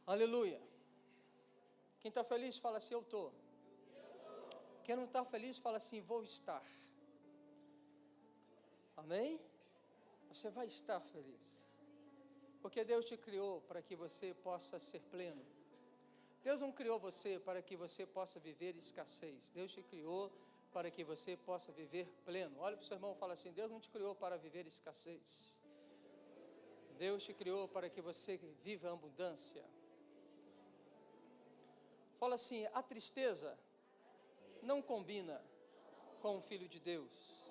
Aleluia. Quem está feliz, fala assim, eu estou. Quem não está feliz, fala assim, vou estar. Amém? Você vai estar feliz. Porque Deus te criou para que você possa ser pleno. Deus não criou você para que você possa viver escassez. Deus te criou para que você possa viver pleno. Olha para o seu irmão e fala assim, Deus não te criou para viver escassez. Deus te criou para que você viva a abundância. Fala assim, a tristeza não combina com o Filho de Deus.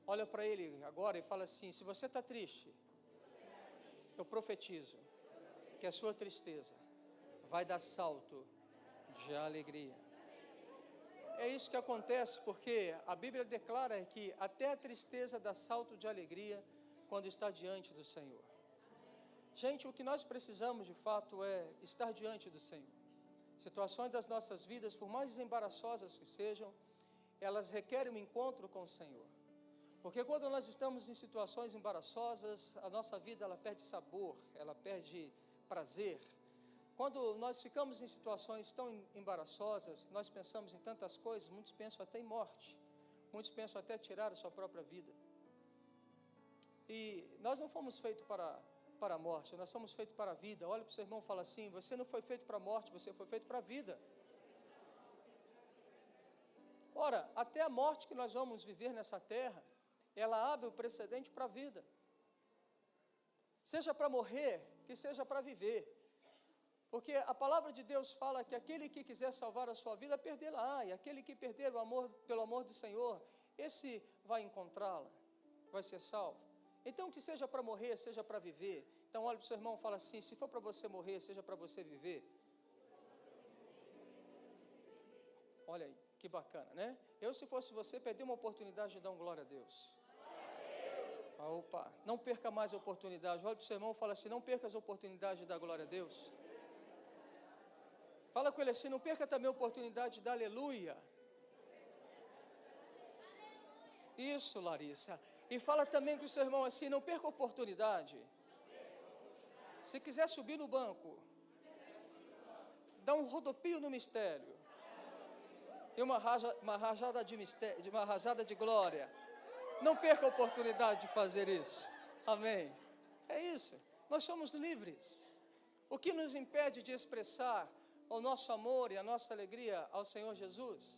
Olha para ele agora e fala assim, se você está triste, eu profetizo que a sua tristeza vai dar salto de alegria. É isso que acontece, porque a Bíblia declara que até a tristeza dá salto de alegria quando está diante do Senhor. Gente, o que nós precisamos de fato é estar diante do Senhor. Situações das nossas vidas, por mais embaraçosas que sejam, elas requerem um encontro com o Senhor. Porque quando nós estamos em situações embaraçosas, a nossa vida ela perde sabor, ela perde prazer. Quando nós ficamos em situações tão embaraçosas, nós pensamos em tantas coisas, muitos pensam até em morte, muitos pensam até tirar a sua própria vida. E nós não fomos feitos para a morte, nós somos feitos para a vida. Olha para o seu irmão e fala assim, você não foi feito para a morte, você foi feito para a vida. Ora, até a morte que nós vamos viver nessa terra, ela abre o precedente para a vida. Seja para morrer, que seja para viver. Porque a palavra de Deus fala que aquele que quiser salvar a sua vida, perdê-la-á. E aquele que perder o amor, pelo amor do Senhor, esse vai encontrá-la, vai ser salvo. Então, que seja para morrer, seja para viver. Então, olha para o seu irmão e fala assim, se for para você morrer, seja para você viver. Olha aí, que bacana, né? Eu, se fosse você, perdi uma oportunidade de dar um glória a Deus. Opa, não perca mais a oportunidade. Olha para o seu irmão e fala assim, não perca as oportunidades de dar glória a Deus. Fala com ele assim, não perca também a oportunidade de dar aleluia. Isso, Larissa. E fala também com o seu irmão assim, não perca a oportunidade. Se quiser subir no banco, dá um rodopio no mistério. E uma rajada de glória. Não perca a oportunidade de fazer isso. Amém. É isso. Nós somos livres. O que nos impede de expressar o nosso amor e a nossa alegria ao Senhor Jesus?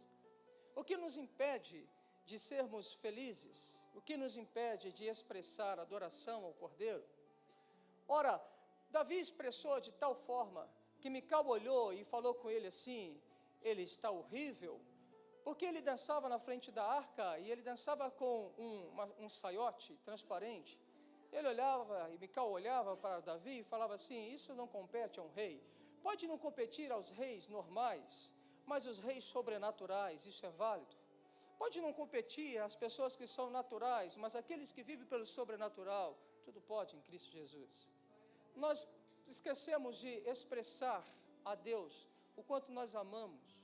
O que nos impede de sermos felizes? O que nos impede de expressar adoração ao Cordeiro? Ora, Davi expressou de tal forma que Mical olhou e falou com ele assim, ele está horrível, porque ele dançava na frente da arca e ele dançava com um saiote transparente. Ele olhava, e Mical olhava para Davi e falava assim, isso não compete a um rei. Pode não competir aos reis normais, mas os reis sobrenaturais, isso é válido. Pode não competir às pessoas que são naturais, mas aqueles que vivem pelo sobrenatural, tudo pode em Cristo Jesus. Nós esquecemos de expressar a Deus o quanto nós amamos.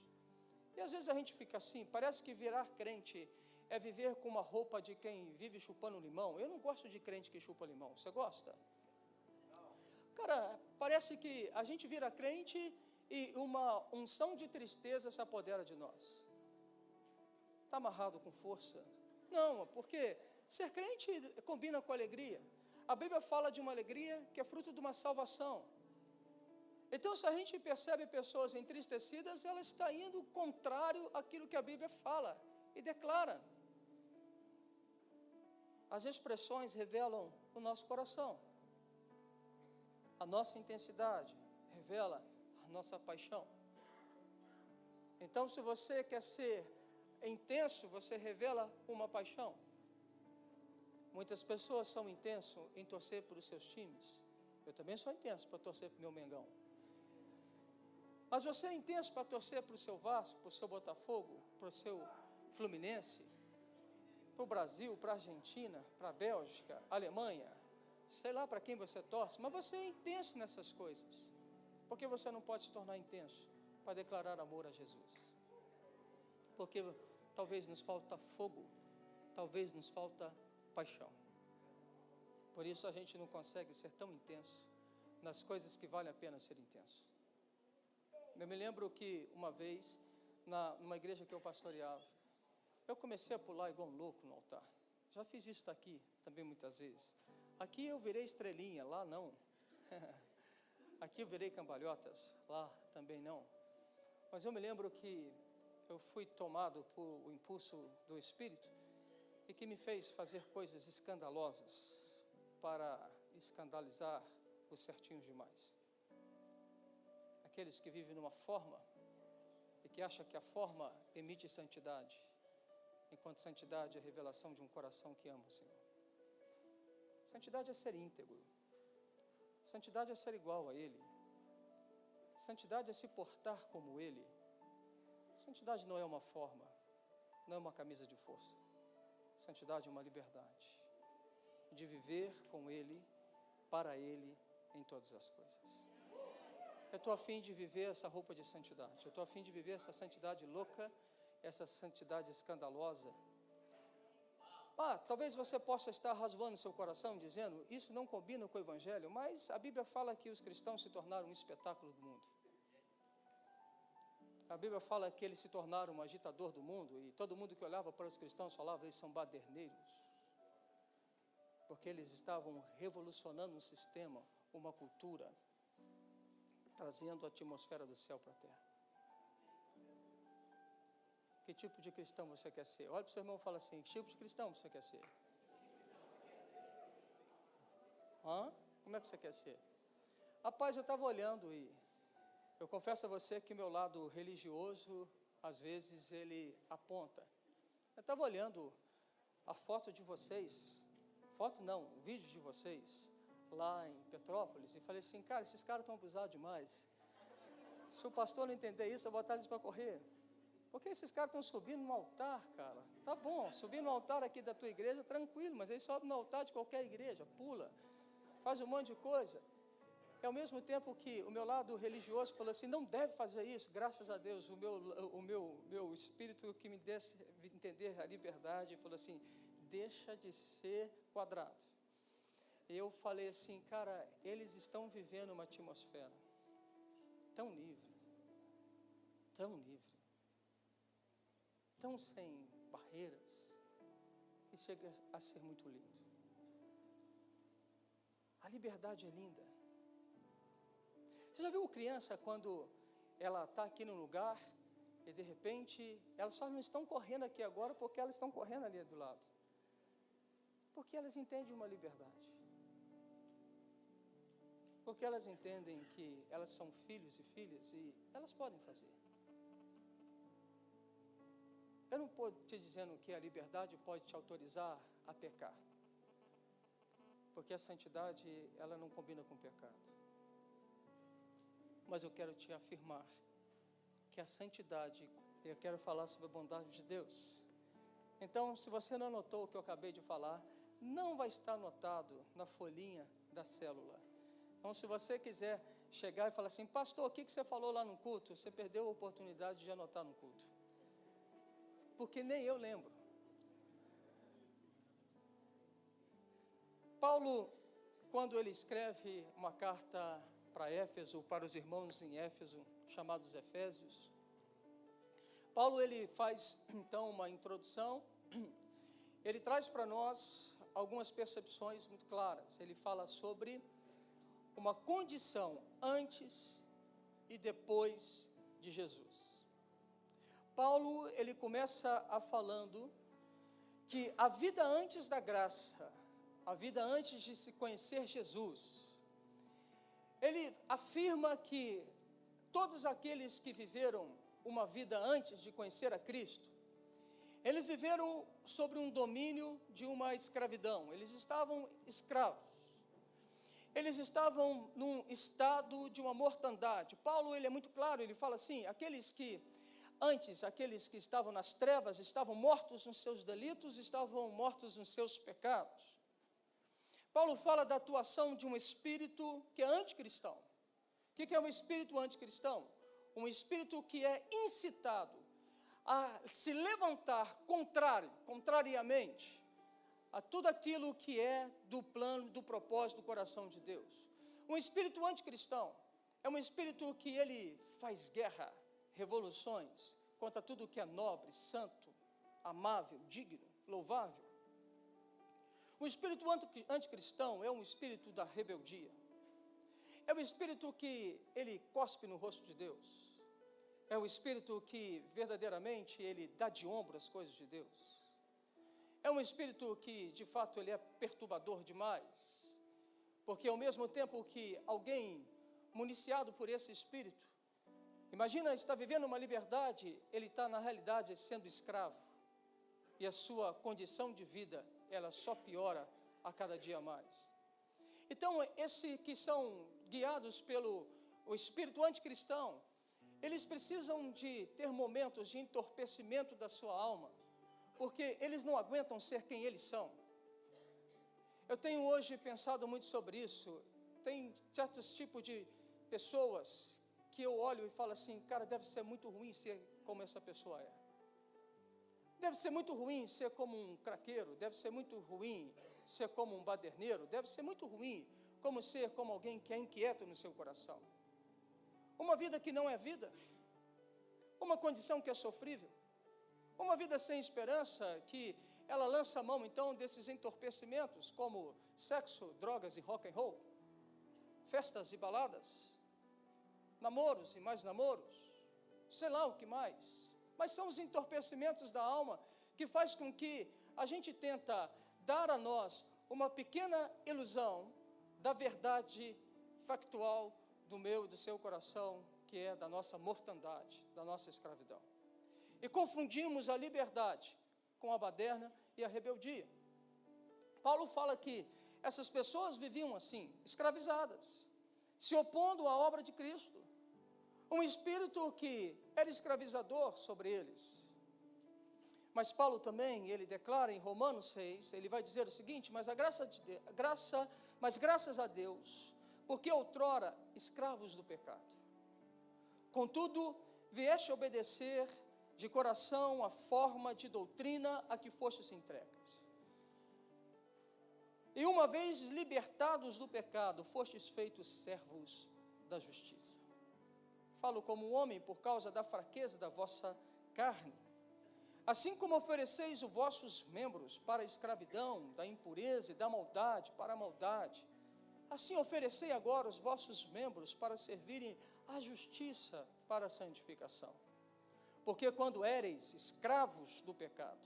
E às vezes a gente fica assim, parece que virar crente é viver com uma roupa de quem vive chupando limão. Eu não gosto de crente que chupa limão, você gosta? Cara, parece que a gente vira crente e uma unção de tristeza se apodera de nós. Está amarrado com força? Não, porque ser crente combina com alegria. A Bíblia fala de uma alegria que é fruto de uma salvação. Então, se a gente percebe pessoas entristecidas, ela está indo contrário àquilo que a Bíblia fala e declara. As expressões revelam o nosso coração. A nossa intensidade revela a nossa paixão. Então, se você quer ser intenso, você revela uma paixão. Muitas pessoas são intensos em torcer para os seus times. Eu também sou intenso para torcer para o meu Mengão. Mas você é intenso para torcer para o seu Vasco, para o seu Botafogo, para o seu Fluminense, para o Brasil, para a Argentina, para a Bélgica, Alemanha, sei lá para quem você torce, mas você é intenso nessas coisas. Porque você não pode se tornar intenso para declarar amor a Jesus? Porque talvez nos falta fogo, talvez nos falta paixão. Por isso a gente não consegue ser tão intenso nas coisas que valem a pena ser intenso. Eu me lembro que uma vez, numa igreja que eu pastoreava, eu comecei a pular igual um louco no altar. Já fiz isso aqui também muitas vezes. Aqui eu virei estrelinha, lá não. Aqui eu virei cambalhotas, lá também não. Mas eu me lembro que eu fui tomado por o impulso do Espírito e que me fez fazer coisas escandalosas para escandalizar os certinhos demais. Aqueles que vivem numa forma e que acham que a forma emite santidade, enquanto santidade é a revelação de um coração que ama o Senhor. Santidade é ser íntegro. Santidade é ser igual a Ele. Santidade é se portar como Ele. Santidade não é uma forma, não é uma camisa de força. Santidade é uma liberdade de viver com Ele, para Ele, em todas as coisas. Eu estou a fim de viver essa roupa de santidade. Eu estou a fim de viver essa santidade louca, essa santidade escandalosa. Talvez você possa estar razoando no seu coração, dizendo, isso não combina com o Evangelho, mas a Bíblia fala que os cristãos se tornaram um espetáculo do mundo. A Bíblia fala que eles se tornaram um agitador do mundo, e todo mundo que olhava para os cristãos falava, eles são baderneiros, porque eles estavam revolucionando um sistema, uma cultura, trazendo a atmosfera do céu para a terra. Que tipo de cristão você quer ser? Olha para o seu irmão e fala assim, que tipo de cristão você quer ser? Como é que você quer ser? Rapaz, eu estava olhando e eu confesso a você que meu lado religioso, às vezes, ele aponta. Eu estava olhando a foto de vocês, o vídeo de vocês, lá em Petrópolis, e falei assim, cara, esses caras estão abusados demais. Se o pastor não entender isso, eu vou botar eles para correr. Porque esses caras estão subindo no altar, cara. Tá bom, subir no altar aqui da tua igreja, tranquilo, mas eles sobem no altar de qualquer igreja, pula, faz um monte de coisa. E ao mesmo tempo que o meu lado religioso falou assim, não deve fazer isso, graças a Deus, o meu espírito que me deixa entender a liberdade, falou assim, deixa de ser quadrado. E eu falei assim, cara, eles estão vivendo uma atmosfera tão livre, tão sem barreiras, que chega a ser muito lindo. A liberdade é linda. Você já viu criança quando ela está aqui num lugar e de repente elas só não estão correndo aqui agora porque elas estão correndo ali do lado? Porque elas entendem uma liberdade. Porque elas entendem que elas são filhos e filhas e elas podem fazer. Eu não estou te dizendo que a liberdade pode te autorizar a pecar. Porque a santidade, ela não combina com o pecado. Mas eu quero te afirmar que a santidade, eu quero falar sobre a bondade de Deus. Então, se você não anotou o que eu acabei de falar, não vai estar anotado na folhinha da célula. Então, se você quiser chegar e falar assim, pastor, o que você falou lá no culto? Você perdeu a oportunidade de anotar no culto. Porque nem eu lembro. Paulo, quando ele escreve uma carta para Éfeso, para os irmãos em Éfeso, chamados Efésios, Paulo ele faz então uma introdução, ele traz para nós algumas percepções muito claras. Ele fala sobre uma condição antes e depois de Jesus. Paulo, ele começa falando que a vida antes da graça, a vida antes de se conhecer Jesus, ele afirma que todos aqueles que viveram uma vida antes de conhecer a Cristo, eles viveram sobre um domínio de uma escravidão, eles estavam escravos. Eles estavam num estado de uma mortandade. Paulo, ele é muito claro, ele fala assim, aqueles que estavam nas trevas, estavam mortos nos seus delitos, estavam mortos nos seus pecados. Paulo fala da atuação de um espírito que é anticristão. O que é um espírito anticristão? Um espírito que é incitado a se levantar contrariamente a tudo aquilo que é do plano, do propósito do coração de Deus. Um espírito anticristão é um espírito que ele faz guerra, revoluções, contra tudo que é nobre, santo, amável, digno, louvável. O espírito anticristão é um espírito da rebeldia. É um espírito que ele cospe no rosto de Deus. É um espírito que verdadeiramente ele dá de ombro as coisas de Deus. É um espírito que de fato ele é perturbador demais. Porque ao mesmo tempo que alguém municiado por esse espírito, imagina estar vivendo uma liberdade, ele está na realidade sendo escravo. E a sua condição de vida, ela só piora a cada dia mais. Então, esses que são guiados pelo espírito anticristão, eles precisam de ter momentos de entorpecimento da sua alma, porque eles não aguentam ser quem eles são. Eu tenho hoje pensado muito sobre isso. Tem certos tipos de pessoas que eu olho e falo assim, cara, deve ser muito ruim ser como essa pessoa é. Deve ser muito ruim ser como um craqueiro, deve ser muito ruim ser como um baderneiro, deve ser muito ruim ser como alguém que é inquieto no seu coração. Uma vida que não é vida, uma condição que é sofrível, uma vida sem esperança, que ela lança a mão então desses entorpecimentos como sexo, drogas e rock and roll, festas e baladas, namoros e mais namoros, sei lá o que mais. Mas são os entorpecimentos da alma que faz com que a gente tenta dar a nós uma pequena ilusão da verdade factual do meu e do seu coração, que é da nossa mortandade, da nossa escravidão. E confundimos a liberdade com a baderna e a rebeldia. Paulo fala que essas pessoas viviam assim, escravizadas, se opondo à obra de Cristo. Um espírito que era escravizador sobre eles. Mas Paulo também, ele declara em Romanos 6, ele vai dizer o seguinte, mas graças a Deus, porque outrora escravos do pecado, contudo, vieste obedecer de coração a forma de doutrina a que fostes entregues. E uma vez libertados do pecado, fostes feitos servos da justiça. Falo como homem por causa da fraqueza da vossa carne. Assim como ofereceis os vossos membros para a escravidão, da impureza e da maldade para a maldade, assim oferecei agora os vossos membros para servirem à justiça para a santificação. Porque quando éreis escravos do pecado,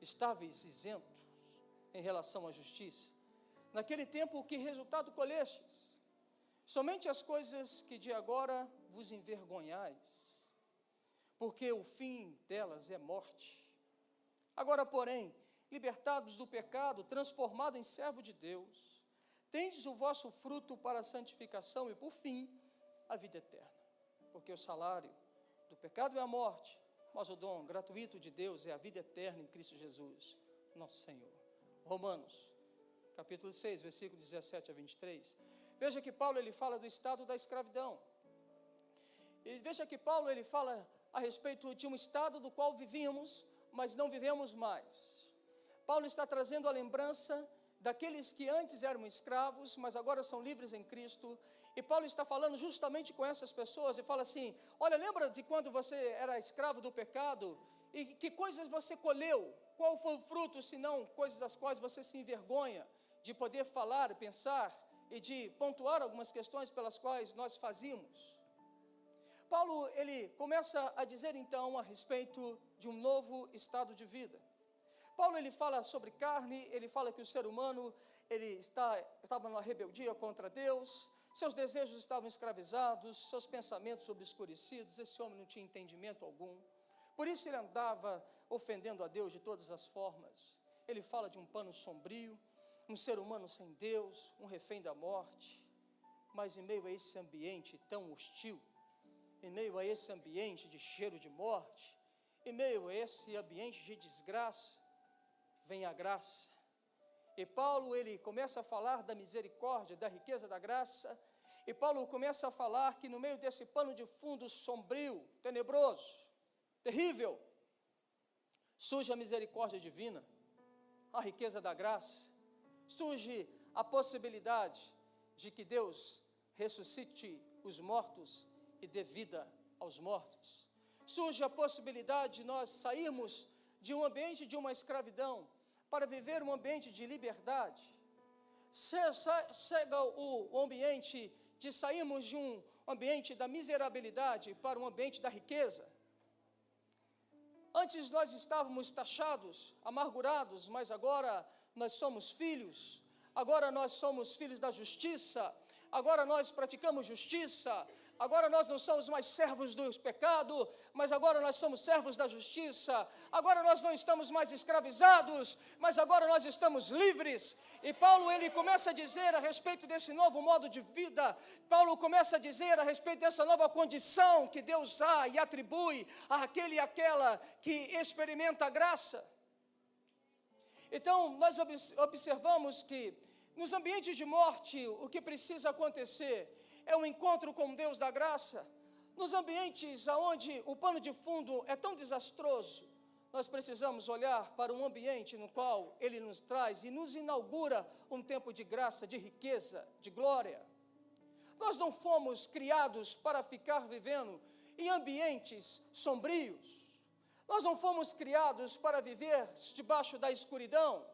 estáveis isentos em relação à justiça, naquele tempo que resultado colhestes? Somente as coisas que de agora vos envergonhais, porque o fim delas é morte. Agora, porém, libertados do pecado, transformado em servo de Deus, tendes o vosso fruto para a santificação e, por fim, a vida eterna. Porque o salário do pecado é a morte, mas o dom gratuito de Deus é a vida eterna em Cristo Jesus, nosso Senhor. Romanos, capítulo 6, versículo 17 a 23. Veja que Paulo ele fala do estado da escravidão. E veja que Paulo ele fala a respeito de um estado do qual vivíamos, mas não vivemos mais. Paulo está trazendo a lembrança daqueles que antes eram escravos, mas agora são livres em Cristo. E Paulo está falando justamente com essas pessoas e fala assim, olha, lembra de quando você era escravo do pecado? E que coisas você colheu? Qual foi o fruto, senão coisas das quais você se envergonha de poder falar, pensar e de pontuar algumas questões pelas quais nós fazíamos? Paulo, ele começa a dizer então a respeito de um novo estado de vida. Paulo, ele fala sobre carne, ele fala que o ser humano, ele estava numa rebeldia contra Deus, seus desejos estavam escravizados, seus pensamentos obscurecidos, esse homem não tinha entendimento algum. Por isso ele andava ofendendo a Deus de todas as formas. Ele fala de um pano sombrio, um ser humano sem Deus, um refém da morte. Mas em meio a esse ambiente tão hostil, em meio a esse ambiente de cheiro de morte, em meio a esse ambiente de desgraça, vem a graça. E Paulo, ele começa a falar da misericórdia, da riqueza da graça, e Paulo começa a falar que no meio desse pano de fundo sombrio, tenebroso, terrível, surge a misericórdia divina, a riqueza da graça, surge a possibilidade de que Deus ressuscite os mortos e dê vida aos mortos. Surge a possibilidade de nós sairmos de um ambiente de uma escravidão para viver um ambiente de liberdade. Chega o ambiente de sairmos de um ambiente da miserabilidade para um ambiente da riqueza. Antes nós estávamos taxados, amargurados, mas agora nós somos filhos. Agora nós somos filhos da justiça. Agora nós praticamos justiça. Agora nós não somos mais servos do pecado, mas agora nós somos servos da justiça. Agora nós não estamos mais escravizados, mas agora nós estamos livres. E Paulo, ele começa a dizer a respeito desse novo modo de vida. Paulo começa a dizer a respeito dessa nova condição que Deus dá e atribui àquele e àquela que experimenta a graça. Então, nós observamos que nos ambientes de morte, o que precisa acontecer é um encontro com Deus da graça. Nos ambientes onde o pano de fundo é tão desastroso, nós precisamos olhar para um ambiente no qual Ele nos traz e nos inaugura um tempo de graça, de riqueza, de glória. Nós não fomos criados para ficar vivendo em ambientes sombrios. Nós não fomos criados para viver debaixo da escuridão.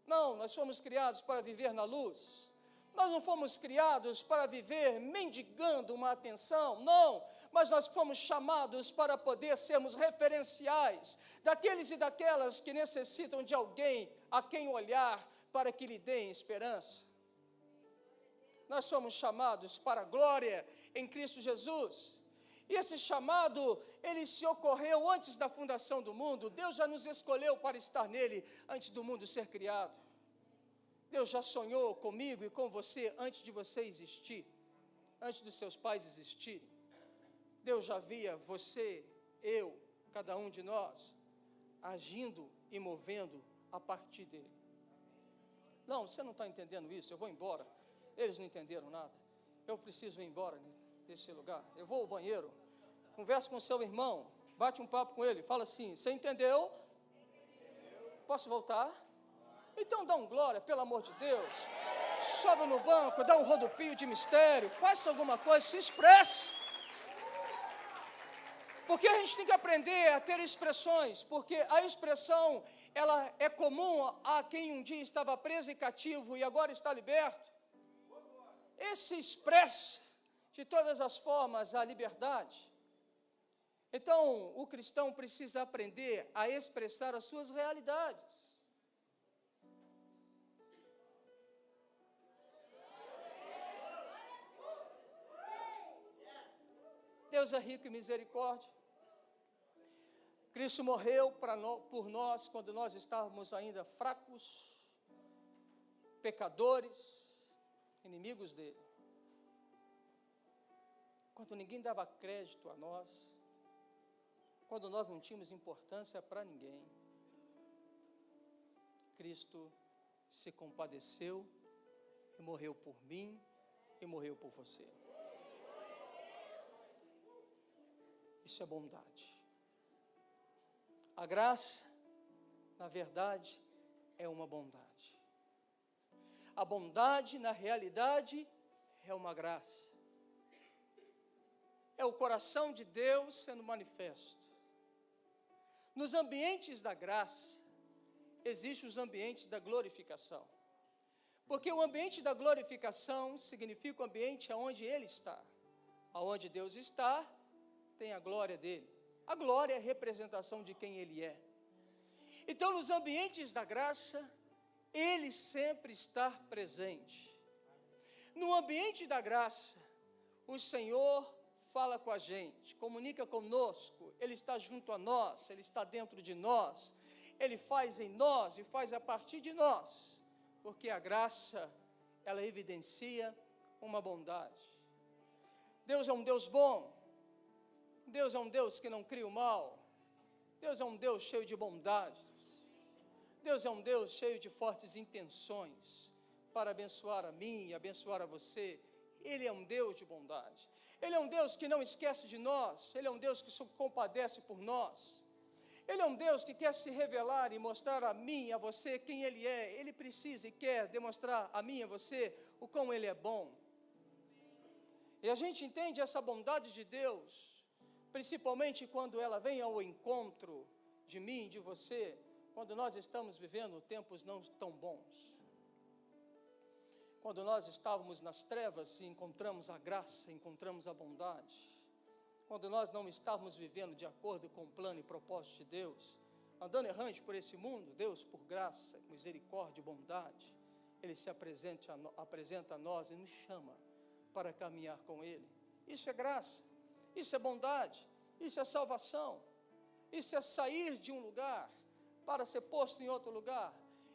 Não, nós fomos criados para viver na luz. Nós não fomos criados para viver mendigando uma atenção, não, mas nós fomos chamados para poder sermos referenciais daqueles e daquelas que necessitam de alguém a quem olhar para que lhe deem esperança. Nós somos chamados para a glória em Cristo Jesus. E esse chamado, ele se ocorreu antes da fundação do mundo. Deus já nos escolheu para estar nele antes do mundo ser criado. Deus já sonhou comigo e com você antes de você existir, antes dos seus pais existirem. Deus já via você, eu, cada um de nós, agindo e movendo a partir dele. Não, você não está entendendo isso, eu vou embora. Eles não entenderam nada. Eu preciso ir embora desse lugar. Eu vou ao banheiro, conversa com seu irmão, bate um papo com ele, fala assim, você entendeu? Posso voltar? Então dá um glória, pelo amor de Deus. Sobe no banco, dá um rodopio de mistério, faça alguma coisa, se expresse. Porque a gente tem que aprender a ter expressões, porque a expressão, ela é comum a quem um dia estava preso e cativo e agora está liberto. Esse expressa de todas as formas a liberdade. Então, o cristão precisa aprender a expressar as suas realidades. Deus é rico em misericórdia. Cristo morreu por nós quando nós estávamos ainda fracos, pecadores, inimigos dele. Quando ninguém dava crédito a nós, quando nós não tínhamos importância para ninguém, Cristo se compadeceu e morreu por mim e morreu por você. Isso é bondade. A graça, na verdade, é uma bondade. A bondade, na realidade, é uma graça. É o coração de Deus sendo manifesto. Nos ambientes da graça, existem os ambientes da glorificação. Porque o ambiente da glorificação significa o ambiente onde Ele está. Aonde Deus está, tem a glória dele. A glória é a representação de quem Ele é. Então, nos ambientes da graça, Ele sempre está presente. No ambiente da graça, o Senhor fala com a gente, comunica conosco, Ele está junto a nós, Ele está dentro de nós, Ele faz em nós e faz a partir de nós, porque a graça, ela evidencia uma bondade. Deus é um Deus bom, Deus é um Deus que não cria o mal, Deus é um Deus cheio de bondades, Deus é um Deus cheio de fortes intenções para abençoar a mim e abençoar a você. Ele é um Deus de bondade, Ele é um Deus que não esquece de nós, Ele é um Deus que se compadece por nós, Ele é um Deus que quer se revelar e mostrar a mim e a você quem Ele é. Ele precisa e quer demonstrar a mim e a você o quão Ele é bom. E a gente entende essa bondade de Deus, principalmente quando ela vem ao encontro de mim, de você, quando nós estamos vivendo tempos não tão bons. Quando nós estávamos nas trevas e encontramos a graça, encontramos a bondade. Quando nós não estávamos vivendo de acordo com o plano e propósito de Deus, andando errante por esse mundo, Deus, por graça, misericórdia e bondade, Ele se apresenta a nós e nos chama para caminhar com Ele. Isso é graça, isso é bondade, isso é salvação, isso é sair de um lugar para ser posto em outro lugar,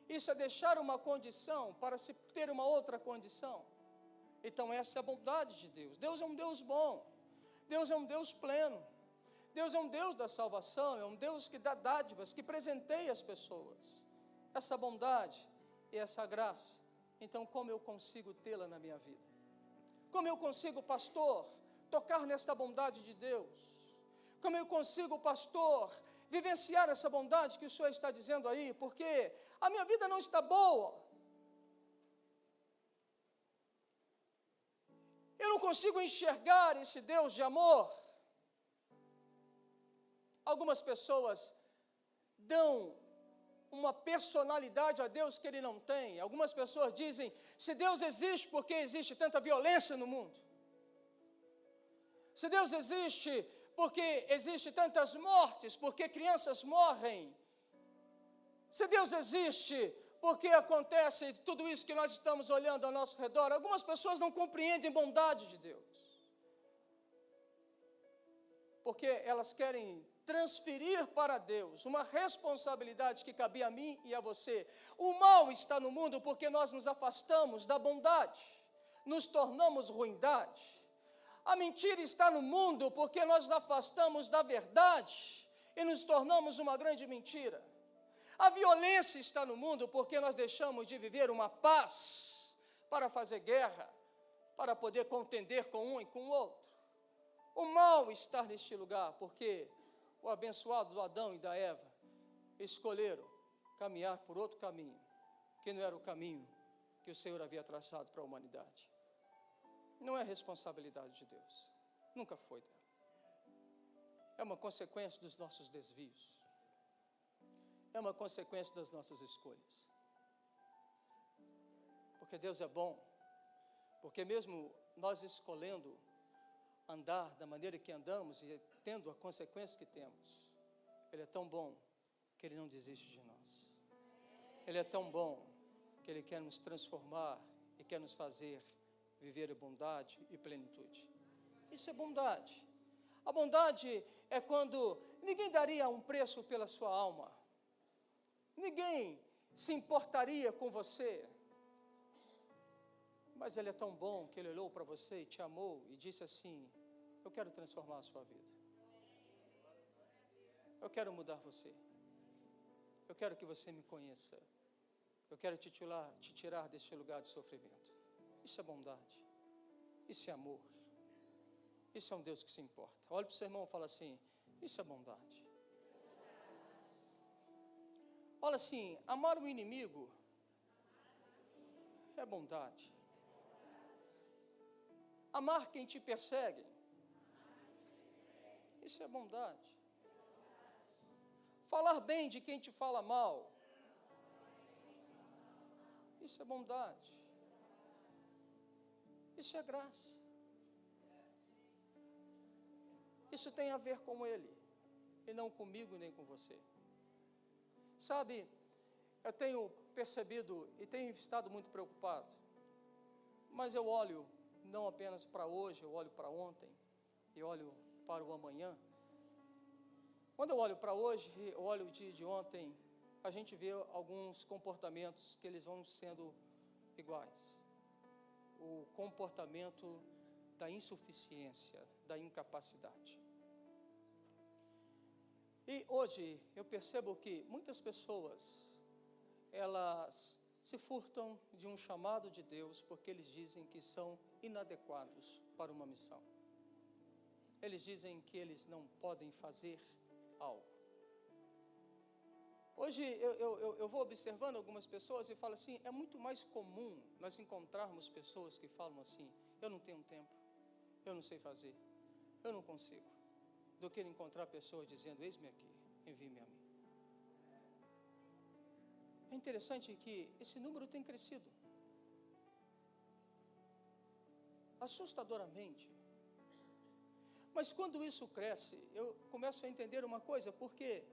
isso é deixar uma condição para se ter uma outra condição. Então essa é a bondade de Deus. Deus é um Deus bom, Deus é um Deus pleno, Deus é um Deus da salvação, é um Deus que dá dádivas, que presenteia as pessoas. Essa bondade e essa graça, então como eu consigo tê-la na minha vida? Como eu consigo, pastor, tocar nesta bondade de Deus? Como eu consigo, pastor, vivenciar essa bondade que o Senhor está dizendo aí? Porque a minha vida não está boa. Eu não consigo enxergar esse Deus de amor. Algumas pessoas dão uma personalidade a Deus que Ele não tem. Algumas pessoas dizem, se Deus existe, por que existe tanta violência no mundo? Se Deus existe, por que existe tantas mortes? Por que crianças morrem? Se Deus existe, por que acontece tudo isso que nós estamos olhando ao nosso redor? Algumas pessoas não compreendem a bondade de Deus, porque elas querem transferir para Deus uma responsabilidade que cabia a mim e a você. O mal está no mundo porque nós nos afastamos da bondade, nos tornamos ruindade. A mentira está no mundo porque nós nos afastamos da verdade e nos tornamos uma grande mentira. A violência está no mundo porque nós deixamos de viver uma paz para fazer guerra, para poder contender com um e com o outro. O mal está neste lugar porque o abençoado do Adão e da Eva escolheram caminhar por outro caminho, que não era o caminho que o Senhor havia traçado para a humanidade. Não é responsabilidade de Deus, nunca foi dela. É uma consequência dos nossos desvios, é uma consequência das nossas escolhas. Porque Deus é bom, porque mesmo nós escolhendo andar da maneira que andamos e tendo a consequência que temos, Ele é tão bom que Ele não desiste de nós. Ele é tão bom que Ele quer nos transformar e quer nos fazer viver bondade e plenitude. Isso é bondade. A bondade é quando ninguém daria um preço pela sua alma, ninguém se importaria com você, mas Ele é tão bom que Ele olhou para você e te amou e disse assim, eu quero transformar a sua vida, eu quero mudar você, eu quero que você me conheça, eu quero te tirar deste lugar de sofrimento. Isso é bondade, isso é amor, isso é um Deus que se importa. Olha para o seu irmão e fala assim, isso é bondade. Olha assim, amar o inimigo é bondade. Amar quem te persegue, isso é bondade. Falar bem de quem te fala mal, isso é bondade. Isso é graça. Isso tem a ver com Ele, e não comigo nem com você. Sabe, eu tenho percebido e tenho estado muito preocupado, mas eu olho não apenas para hoje, eu olho para ontem, e olho para o amanhã. Quando eu olho para hoje, eu olho o dia de ontem, a gente vê alguns comportamentos que eles vão sendo iguais. O comportamento da insuficiência, da incapacidade. E hoje eu percebo que muitas pessoas, elas se furtam de um chamado de Deus porque eles dizem que são inadequados para uma missão. Eles dizem que eles não podem fazer algo. Hoje eu vou observando algumas pessoas e falo assim, é muito mais comum nós encontrarmos pessoas que falam assim, eu não tenho tempo, eu não sei fazer, eu não consigo, do que encontrar pessoas dizendo, eis-me aqui, envie-me a mim. É interessante que esse número tem crescido, assustadoramente. Mas quando isso cresce, eu começo a entender uma coisa, porque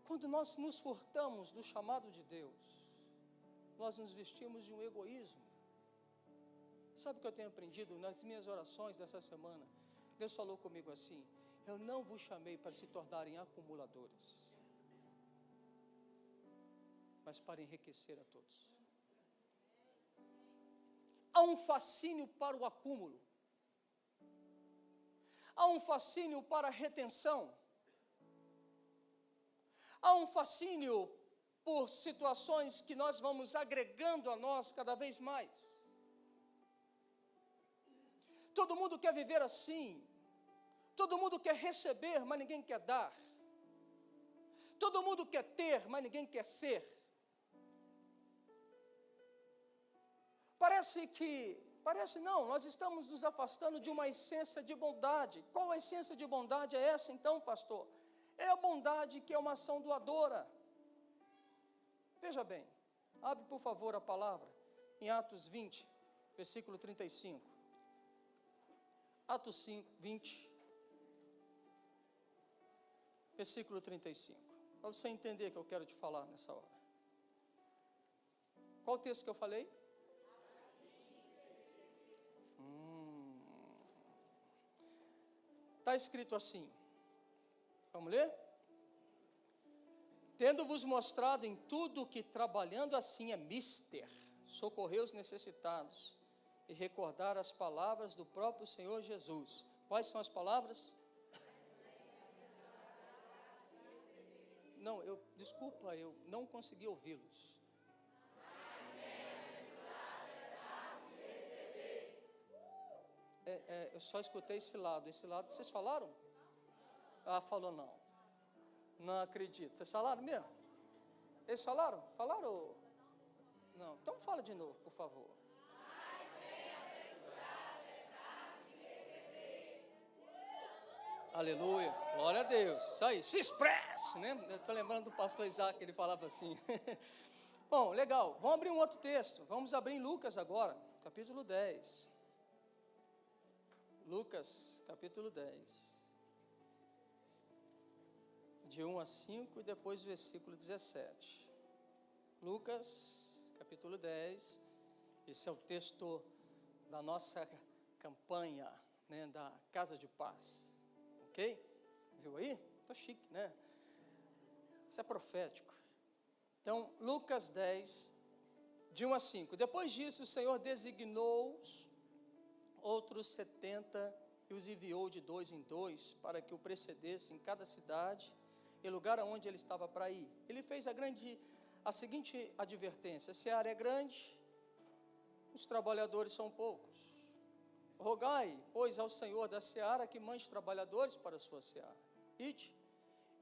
quando nós nos furtamos do chamado de Deus, nós nos vestimos de um egoísmo. Sabe o que eu tenho aprendido nas minhas orações dessa semana? Deus falou comigo assim, eu não vos chamei para se tornarem acumuladores, mas para enriquecer a todos. Há um fascínio para o acúmulo, há um fascínio para a retenção, há um fascínio por situações que nós vamos agregando a nós cada vez mais. Todo mundo quer viver assim, todo mundo quer receber, mas ninguém quer dar. Todo mundo quer ter, mas ninguém quer ser. Parece não, nós estamos nos afastando de uma essência de bondade. Qual a essência de bondade é essa então, pastor? É a bondade que é uma ação doadora. Veja bem, abre por favor a palavra em Atos 20, versículo 35. Atos 20, versículo 35. Para você entender o que eu quero te falar nessa hora. Qual o texto que eu falei? Está escrito assim. Vamos ler? Tendo-vos mostrado em tudo que trabalhando assim é mister, socorrer os necessitados e recordar as palavras do próprio Senhor Jesus. Quais são as palavras? Não, desculpa, eu não consegui ouvi-los. Eu só escutei esse lado, vocês falaram? Ah, falou não. Não acredito. Vocês falaram mesmo? Eles falaram? Falaram? Não. Então fala de novo, por favor. Aleluia. Glória a Deus. Isso aí. Se expresse, né? Eu estou lembrando do pastor Isaac, ele falava assim. Bom, legal. Vamos abrir um outro texto. Vamos abrir em Lucas agora, capítulo 10. Lucas, capítulo 10. De 1 a 5 e depois o versículo 17. Lucas, capítulo 10. Esse é o texto da nossa campanha, né, da Casa de Paz. Ok? Viu aí? Tá chique, né? Isso é profético. Então, Lucas 10, de 1 a 5. Depois disso, o Senhor designou outros 70 e os enviou de 2 em 2 para que o precedesse em cada cidade e lugar aonde ele estava para ir. Ele fez a seguinte advertência: a seara é grande, os trabalhadores são poucos. Rogai, pois, ao Senhor da seara que mande trabalhadores para a sua seara. Ide,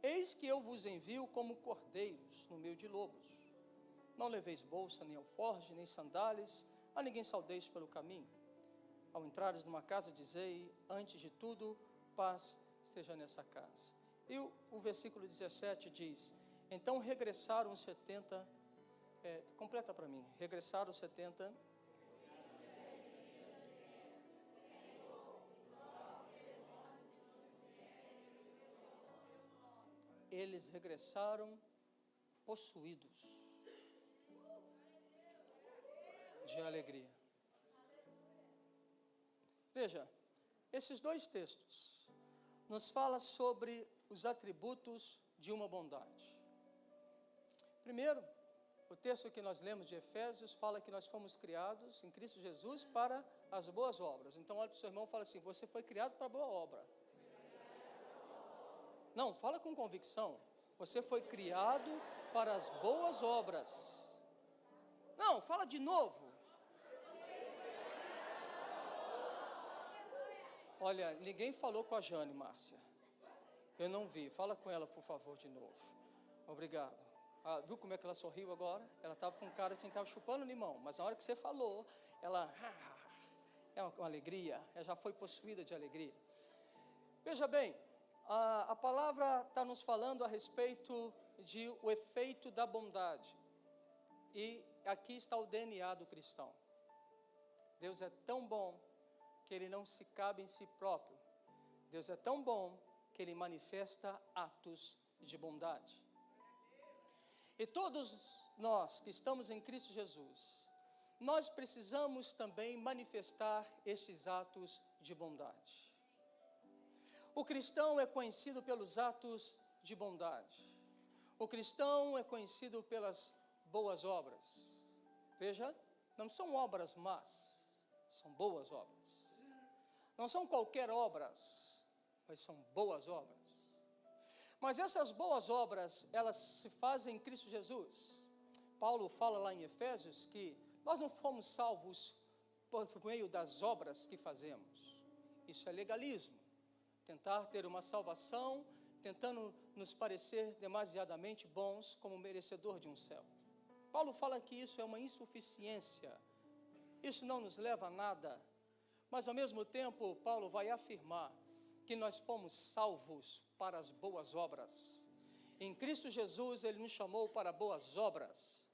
eis que eu vos envio como cordeiros no meio de lobos. Não leveis bolsa, nem alforje, nem sandálias, a ninguém saudeis pelo caminho. Ao entrares numa casa, dizei, antes de tudo, paz esteja nessa casa. E o versículo 17 diz, então regressaram os 70, completa para mim, regressaram os 70, eles regressaram possuídos de alegria. Veja, esses dois textos nos falam sobre os atributos de uma bondade. Primeiro, o texto que nós lemos de Efésios fala que nós fomos criados em Cristo Jesus para as boas obras. Então olha para o seu irmão e fala assim, você foi criado para a boa obra. Não, fala com convicção. Você foi criado para as boas obras. Não, fala de novo. Olha, ninguém falou com a Jane, Márcia. Eu não vi. Fala com ela, por favor, de novo. Obrigado. Ah, viu como é que ela sorriu agora? Ela estava com cara de quem estava chupando limão. Mas na hora que você falou, ela é uma alegria, já foi possuída de alegria. Veja bem, a palavra está nos falando a respeito de o efeito da bondade. E aqui está o DNA do cristão. Deus é tão bom que Ele não se cabe em si próprio. Deus é tão bom que Ele manifesta atos de bondade. E todos nós que estamos em Cristo Jesus, nós precisamos também manifestar estes atos de bondade. O cristão é conhecido pelos atos de bondade. O cristão é conhecido pelas boas obras. Veja, não são obras más, são boas obras. Não são qualquer obras, mas são boas obras. Mas essas boas obras, elas se fazem em Cristo Jesus. Paulo fala lá em Efésios que nós não fomos salvos por meio das obras que fazemos. Isso é legalismo. Tentar ter uma salvação, tentando nos parecer demasiadamente bons como merecedor de um céu. Paulo fala que isso é uma insuficiência. Isso não nos leva a nada. Mas ao mesmo tempo, Paulo vai afirmar que nós fomos salvos para as boas obras. Em Cristo Jesus, Ele nos chamou para boas obras.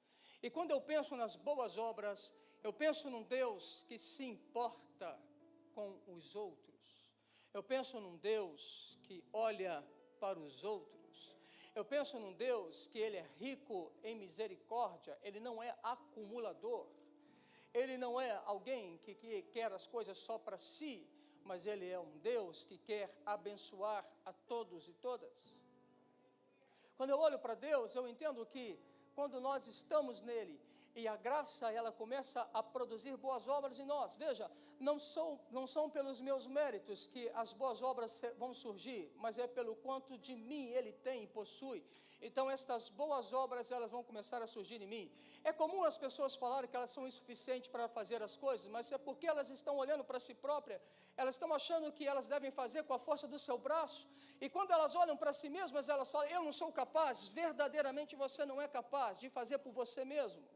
E quando eu penso nas boas obras, eu penso num Deus que se importa com os outros. Eu penso num Deus que olha para os outros. Eu penso num Deus que Ele é rico em misericórdia. Ele não é acumulador. Ele não é alguém que quer as coisas só para si, mas Ele é um Deus que quer abençoar a todos e todas. Quando eu olho para Deus, eu entendo que quando nós estamos nele e a graça ela começa a produzir boas obras em nós, veja, não são pelos meus méritos que as boas obras vão surgir, mas é pelo quanto de mim Ele tem e possui. Então estas boas obras elas vão começar a surgir em mim. É comum as pessoas falarem que elas são insuficientes para fazer as coisas, mas é porque elas estão olhando para si próprias, elas estão achando que elas devem fazer com a força do seu braço, e quando elas olham para si mesmas, elas falam, eu não sou capaz. Verdadeiramente você não é capaz de fazer por você mesmo.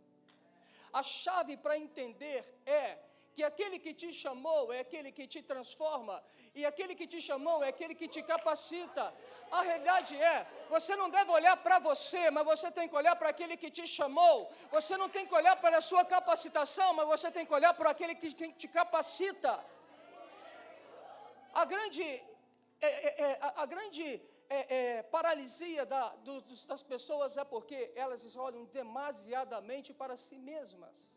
A chave para entender é que aquele que te chamou é aquele que te transforma, e aquele que te chamou é aquele que te capacita. A realidade é, você não deve olhar para você, mas você tem que olhar para aquele que te chamou. Você não tem que olhar para a sua capacitação, mas você tem que olhar para aquele que te capacita. A grande paralisia das pessoas é porque elas olham demasiadamente para si mesmas.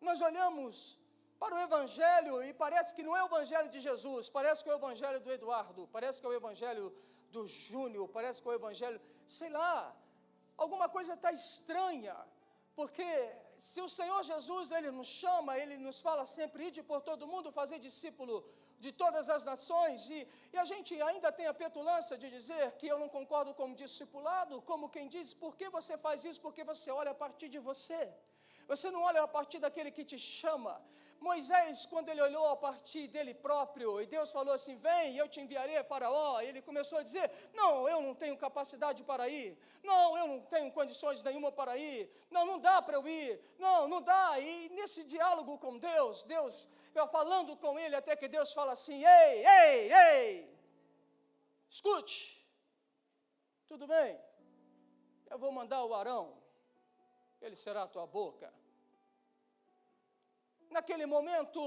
Nós olhamos para o Evangelho e parece que não é o Evangelho de Jesus, parece que é o Evangelho do Eduardo, parece que é o Evangelho do Júnior, parece que é o Evangelho, sei lá, alguma coisa está estranha, porque se o Senhor Jesus, Ele nos chama, Ele nos fala sempre, ide por todo mundo, fazer discípulo de todas as nações, e a gente ainda tem a petulância de dizer que eu não concordo com o discipulado, como quem diz, por que você faz isso? Porque você olha a partir de você. Você não olha a partir daquele que te chama. Moisés, quando ele olhou a partir dele próprio, e Deus falou assim, vem, eu te enviarei a Faraó, ele começou a dizer, não, eu não tenho capacidade para ir, não, eu não tenho condições nenhuma para ir, não dá para eu ir, não dá. E nesse diálogo com Deus vai falando com ele, até que Deus fala assim, ei, escute, tudo bem, eu vou mandar o Arão, ele será a tua boca. Naquele momento,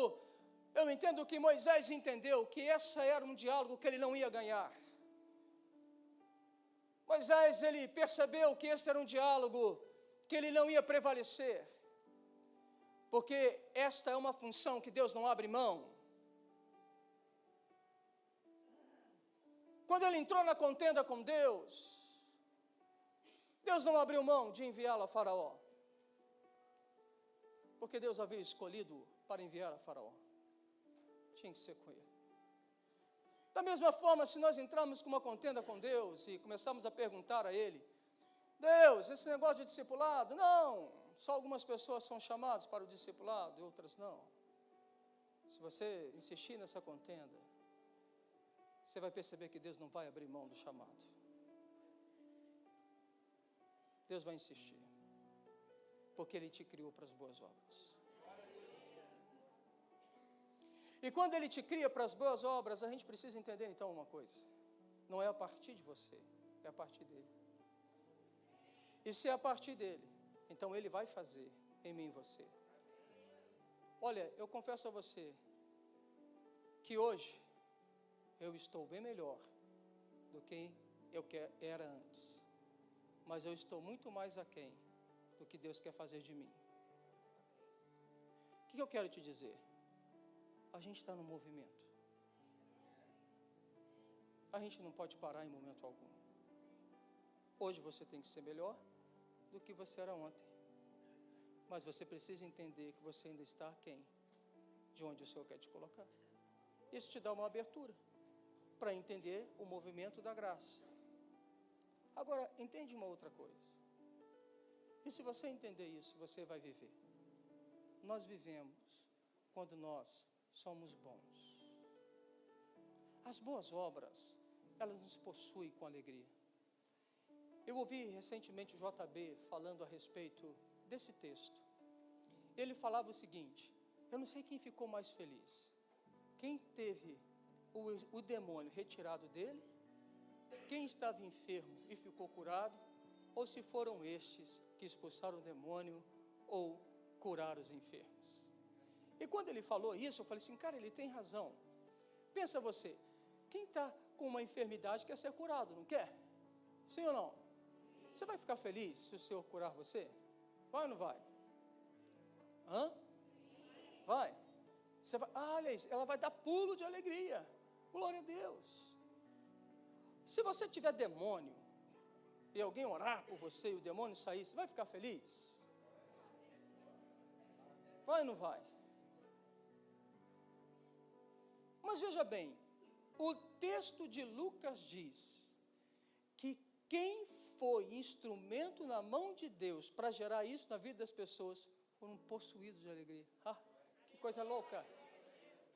eu entendo que Moisés entendeu que esse era um diálogo que ele não ia ganhar. Moisés, ele percebeu que esse era um diálogo que ele não ia prevalecer, porque esta é uma função que Deus não abre mão. Quando ele entrou na contenda com Deus não abriu mão de enviá-lo a Faraó, porque Deus havia escolhido para enviar a Faraó. Tinha que ser com ele. Da mesma forma, se nós entrarmos com uma contenda com Deus e começarmos a perguntar a Ele, Deus, esse negócio de discipulado, não, só algumas pessoas são chamadas para o discipulado e outras não. Se você insistir nessa contenda, você vai perceber que Deus não vai abrir mão do chamado. Deus vai insistir, porque Ele te criou para as boas obras. E quando Ele te cria para as boas obras, a gente precisa entender então uma coisa. Não é a partir de você, é a partir dEle. E se é a partir dEle, então Ele vai fazer em mim e você. Olha, eu confesso a você, que hoje eu estou bem melhor do que eu era antes. Mas eu estou muito mais aquém do que Deus quer fazer de mim. O que eu quero te dizer? A gente está no movimento. A gente não pode parar em momento algum. Hoje você tem que ser melhor do que você era ontem. Mas você precisa entender que você ainda está aquém de onde o Senhor quer te colocar. Isso te dá uma abertura para entender o movimento da graça. Agora, entende uma outra coisa. E se você entender isso, você vai viver. Nós vivemos quando nós somos bons. As boas obras, elas nos possuem com alegria. Eu ouvi recentemente o JB falando a respeito desse texto. Ele falava o seguinte: eu não sei quem ficou mais feliz. Quem teve o demônio retirado dele, quem estava enfermo e ficou curado, ou se foram estes que expulsaram o demônio ou curaram os enfermos. E quando ele falou isso, eu falei assim, cara, ele tem razão. Pensa você, quem está com uma enfermidade quer ser curado, não quer? Sim ou não? Você vai ficar feliz se o Senhor curar você? Vai ou não vai? Hã? Vai. Você vai, aliás, ela vai dar pulo de alegria. Glória a Deus. Se você tiver demônio e alguém orar por você e o demônio sair, você vai ficar feliz? Vai ou não vai? Mas veja bem, o texto de Lucas diz que quem foi instrumento na mão de Deus para gerar isso na vida das pessoas foram possuídos de alegria. Ah, que coisa louca!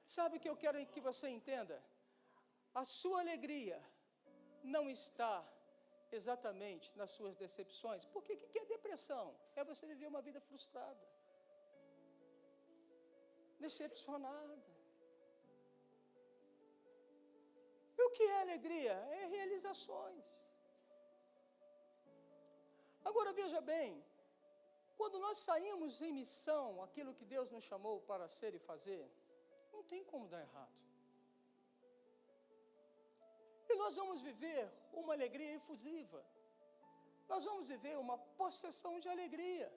Sabe o que eu quero que você entenda? A sua alegria não está exatamente nas suas decepções. Porque o que é depressão? É você viver uma vida frustrada, decepcionada. E o que é alegria? É realizações. Agora veja bem, quando nós saímos em missão, aquilo que Deus nos chamou para ser e fazer, não tem como dar errado. E nós vamos viver uma alegria efusiva. Nós vamos viver uma possessão de alegria.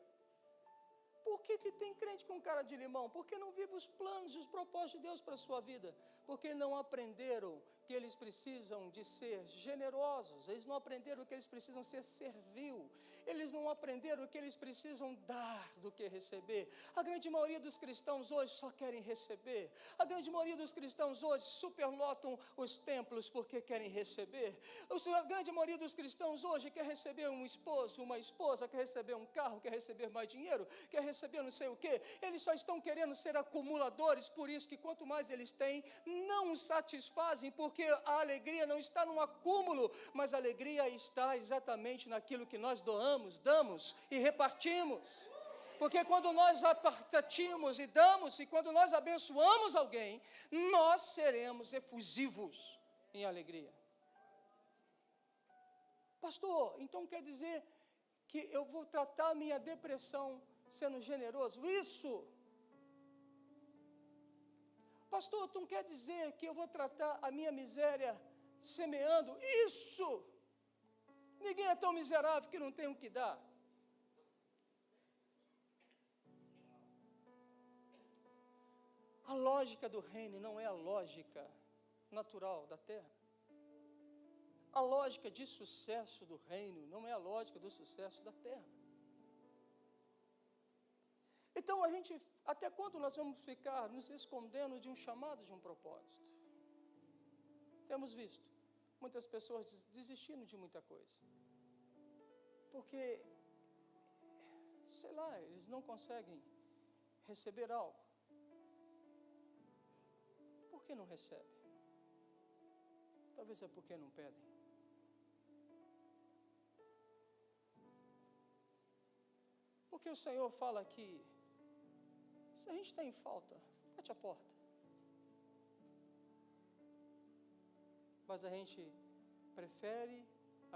Por que tem crente com cara de limão? Porque não vive os planos e os propósitos de Deus para a sua vida. Porque não aprenderam que eles precisam de ser generosos. Eles não aprenderam que eles precisam ser servil. Eles não aprenderam que eles precisam dar do que receber. A grande maioria dos cristãos hoje só querem receber. A grande maioria dos cristãos hoje superlotam os templos porque querem receber. A grande maioria dos cristãos hoje quer receber um esposo, uma esposa, quer receber um carro, quer receber mais dinheiro, quer receber não sei o quê. Eles só estão querendo ser acumuladores, por isso que quanto mais eles têm, não os satisfazem, porque a alegria não está no acúmulo, mas a alegria está exatamente naquilo que nós doamos, damos e repartimos. Porque quando nós repartimos e damos, e quando nós abençoamos alguém, nós seremos efusivos em alegria. Pastor, então quer dizer que eu vou tratar a minha depressão sendo generoso? Isso! Pastor, tu não quer dizer que eu vou tratar a minha miséria semeando? Isso! Ninguém é tão miserável que não tem o que dar. A lógica do reino não é a lógica natural da terra. A lógica de sucesso do reino não é a lógica do sucesso da terra. Então a gente, até quando nós vamos ficar nos escondendo de um chamado, de um propósito? Temos visto muitas pessoas desistindo de muita coisa. Porque, sei lá, eles não conseguem receber algo. Por que não recebem? Talvez é porque não pedem. Porque o Senhor fala que se a gente está em falta, bate a porta. Mas a gente prefere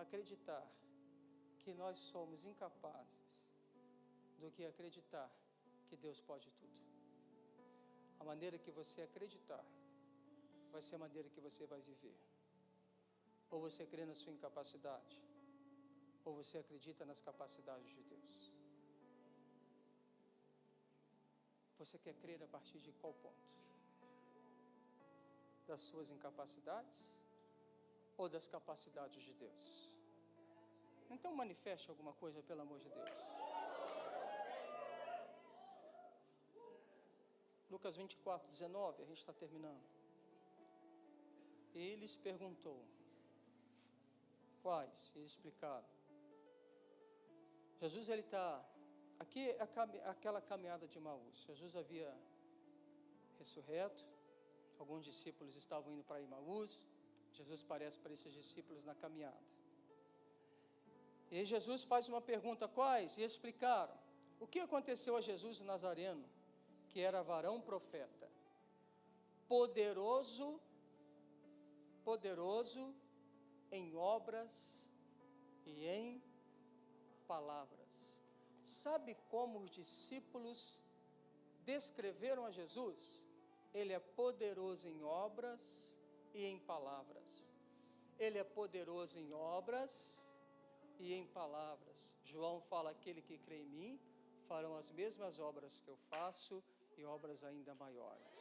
acreditar que nós somos incapazes do que acreditar que Deus pode tudo. A maneira que você acreditar vai ser a maneira que você vai viver. Ou você crê na sua incapacidade, ou você acredita nas capacidades de Deus. Você quer crer a partir de qual ponto? Das suas incapacidades ou das capacidades de Deus? Então manifeste alguma coisa, pelo amor de Deus. Lucas 24, 19, a gente está terminando. Ele lhes perguntou, quais? E explicaram. Jesus, ele está, aqui é aquela caminhada de Emaús. Jesus havia ressurreto, alguns discípulos estavam indo para Emaús. Jesus aparece para esses discípulos na caminhada. E aí Jesus faz uma pergunta, quais? E explicaram. O que aconteceu a Jesus Nazareno, que era varão profeta, poderoso em obras e em palavras. Sabe como os discípulos descreveram a Jesus? Ele é poderoso em obras e em palavras. Ele é poderoso em obras e em palavras. João fala, aquele que crê em mim, farão as mesmas obras que eu faço e obras ainda maiores.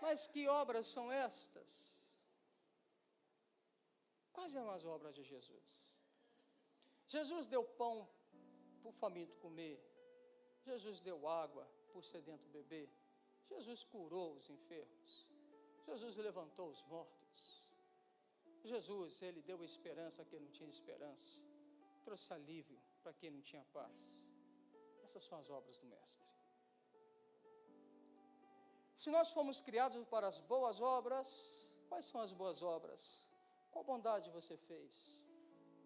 Mas que obras são estas? Quais são as obras de Jesus? Jesus deu pão para o faminto comer. Jesus deu água para o sedento beber. Jesus curou os enfermos. Jesus levantou os mortos. Jesus, ele deu esperança a quem não tinha esperança. Trouxe alívio para quem não tinha paz. Essas são as obras do Mestre. Se nós fomos criados para as boas obras, quais são as boas obras? Qual bondade você fez?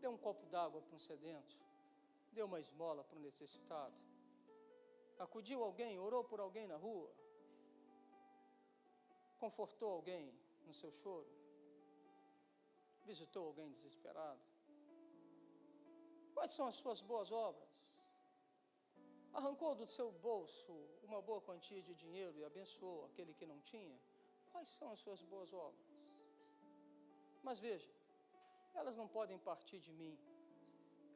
Deu um copo d'água para um sedento? Deu uma esmola para um necessitado? Acudiu alguém, orou por alguém na rua? Confortou alguém no seu choro? Visitou alguém desesperado? Quais são as suas boas obras? Arrancou do seu bolso uma boa quantia de dinheiro e abençoou aquele que não tinha? Quais são as suas boas obras? Mas veja, elas não podem partir de mim,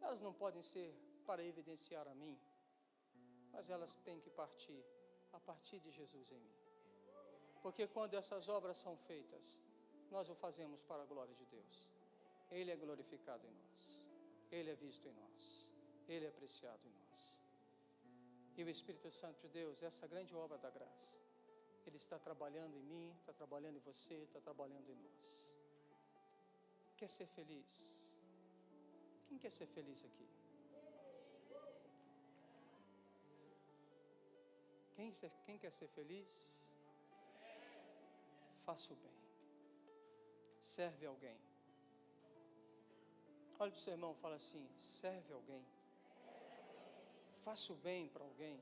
elas não podem ser para evidenciar a mim, mas elas têm que partir a partir de Jesus em mim. Porque quando essas obras são feitas, nós o fazemos para a glória de Deus. Ele é glorificado em nós, Ele é visto em nós, Ele é apreciado em nós. E o Espírito Santo de Deus, essa grande obra da graça, Ele está trabalhando em mim, está trabalhando em você, está trabalhando em nós. Quer ser feliz? Quem quer ser feliz aqui? Quem quer ser feliz? Faça o bem. Serve alguém. Olha para o seu irmão e fala assim, serve alguém. Faça o bem para alguém.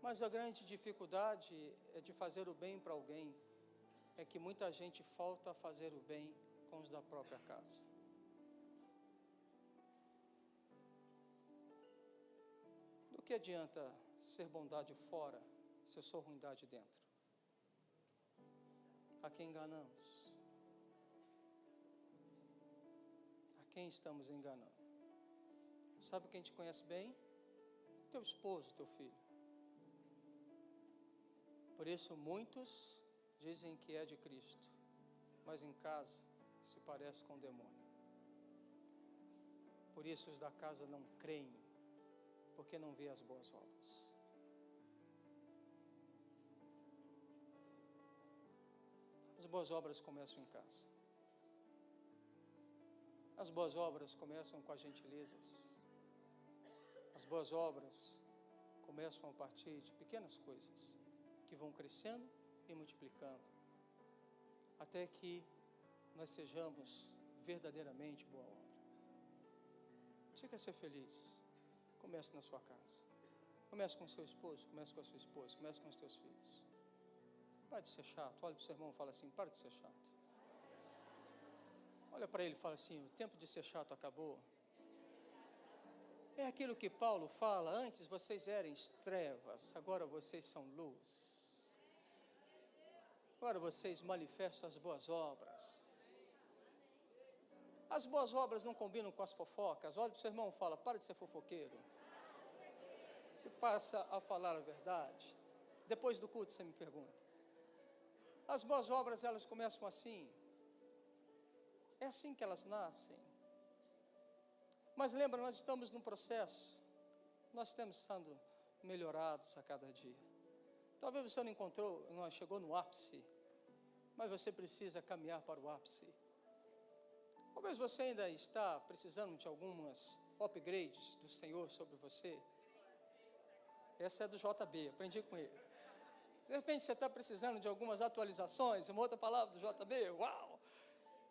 Mas a grande dificuldade é de fazer o bem para alguém é que muita gente falta a fazer o bem com os da própria casa. Do que adianta ser bondade fora se eu sou ruindade dentro? A quem enganamos? A quem estamos enganando? Sabe quem te conhece bem? Teu esposo, teu filho. Por isso muitos dizem que é de Cristo, mas em casa se parece com o demônio. Por isso os da casa não creem, porque não vê as boas obras. As boas obras começam em casa. As boas obras começam com as gentilezas. As boas obras começam a partir de pequenas coisas que vão crescendo e multiplicando, até que nós sejamos verdadeiramente boa obra. Você quer ser feliz? Comece na sua casa. Comece com o seu esposo, comece com a sua esposa, comece com os teus filhos. Para de ser chato. Olha para o seu irmão e fala assim, para de ser chato. Olha para ele e fala assim, o tempo de ser chato acabou. É aquilo que Paulo fala, antes vocês eram trevas, agora vocês são luz. Agora vocês manifestam as boas obras. As boas obras não combinam com as fofocas. Olha para o seu irmão e fala, para de ser fofoqueiro. E passa a falar a verdade. Depois do culto você me pergunta. As boas obras, elas começam assim. É assim que elas nascem. Mas lembra, nós estamos num processo. Nós estamos sendo melhorados a cada dia. Talvez você não chegou no ápice, mas você precisa caminhar para o ápice. Talvez você ainda está precisando de algumas upgrades do Senhor sobre você. Essa é do JB, aprendi com ele. De repente você está precisando de algumas atualizações, uma outra palavra do JB, uau!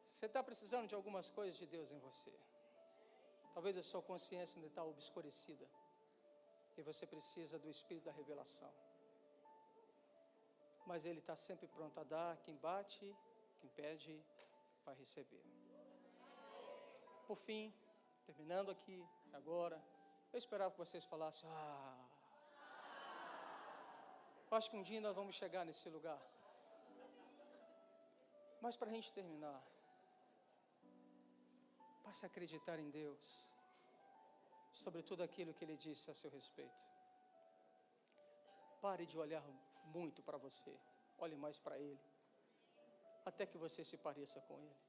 Você está precisando de algumas coisas de Deus em você. Talvez a sua consciência ainda está obscurecida. E você precisa do Espírito da revelação. Mas Ele está sempre pronto a dar. Quem bate, quem pede, vai receber. Por fim, terminando aqui, agora, eu esperava que vocês falassem, eu acho que um dia nós vamos chegar nesse lugar. Mas para a gente terminar, passe a acreditar em Deus, sobre tudo aquilo que Ele disse a seu respeito. Pare de olhar muito para você, olhe mais para Ele, até que você se pareça com Ele.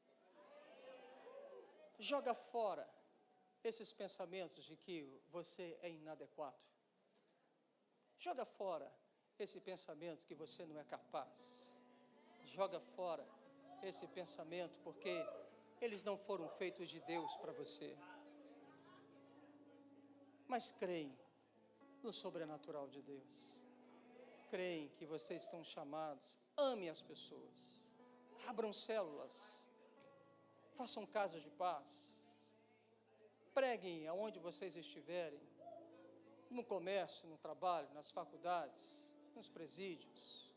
Joga fora esses pensamentos de que você é inadequado. Joga fora esse pensamento que você não é capaz. Joga fora esse pensamento porque eles não foram feitos de Deus para você. Mas creem no sobrenatural de Deus. Creem que vocês estão chamados. Ame as pessoas. Abram células. Façam casas de paz. Preguem aonde vocês estiverem. No comércio, no trabalho, nas faculdades, nos presídios.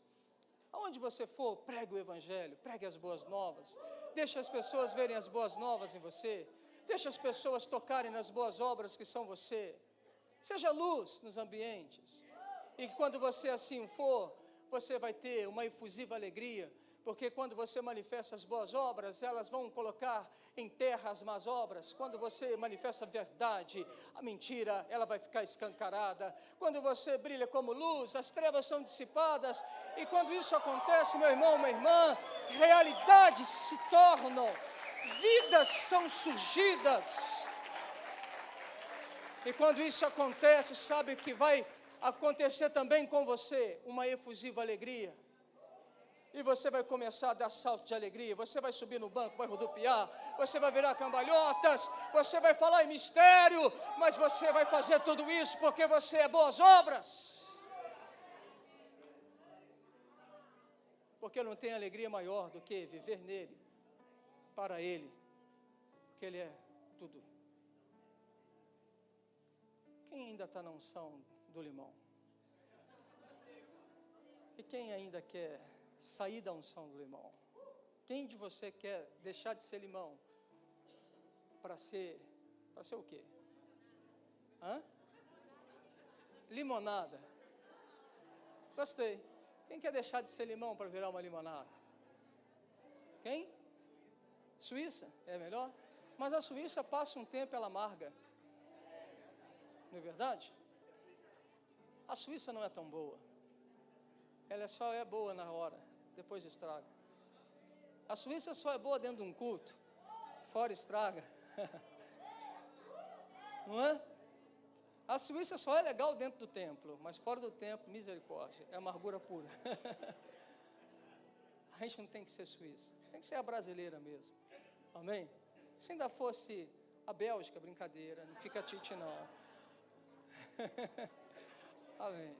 Aonde você for, pregue o Evangelho, pregue as boas novas. Deixe as pessoas verem as boas novas em você. Deixe as pessoas tocarem nas boas obras que são você. Seja luz nos ambientes. E que quando você assim for, você vai ter uma efusiva alegria. Porque quando você manifesta as boas obras, elas vão colocar em terra as más obras. Quando você manifesta a verdade, a mentira, ela vai ficar escancarada. Quando você brilha como luz, as trevas são dissipadas. E quando isso acontece, meu irmão, minha irmã, realidades se tornam, vidas são surgidas. E quando isso acontece, sabe que vai acontecer também com você uma efusiva alegria. E você vai começar a dar salto de alegria, você vai subir no banco, vai rodopiar, você vai virar cambalhotas, você vai falar em mistério, mas você vai fazer tudo isso porque você é boas obras. Porque não tem alegria maior do que viver nele, para Ele, porque Ele é tudo. Quem ainda está na unção do limão? E quem ainda quer sair da unção do limão? Quem de você quer deixar de ser limão para ser o quê? Limonada. Gostei. Quem quer deixar de ser limão para virar uma limonada? Quem? Suíça? É melhor? Mas a Suíça passa um tempo, ela amarga. Não é verdade? A Suíça não é tão boa. Ela só é boa na hora, depois estraga. A Suíça só é boa dentro de um culto, fora estraga. Não é? A Suíça só é legal dentro do templo, mas fora do templo, misericórdia, é amargura pura. A gente não tem que ser suíça, tem que ser a brasileira mesmo. Amém? Se ainda fosse a Bélgica, brincadeira, não fica tite não. Amém.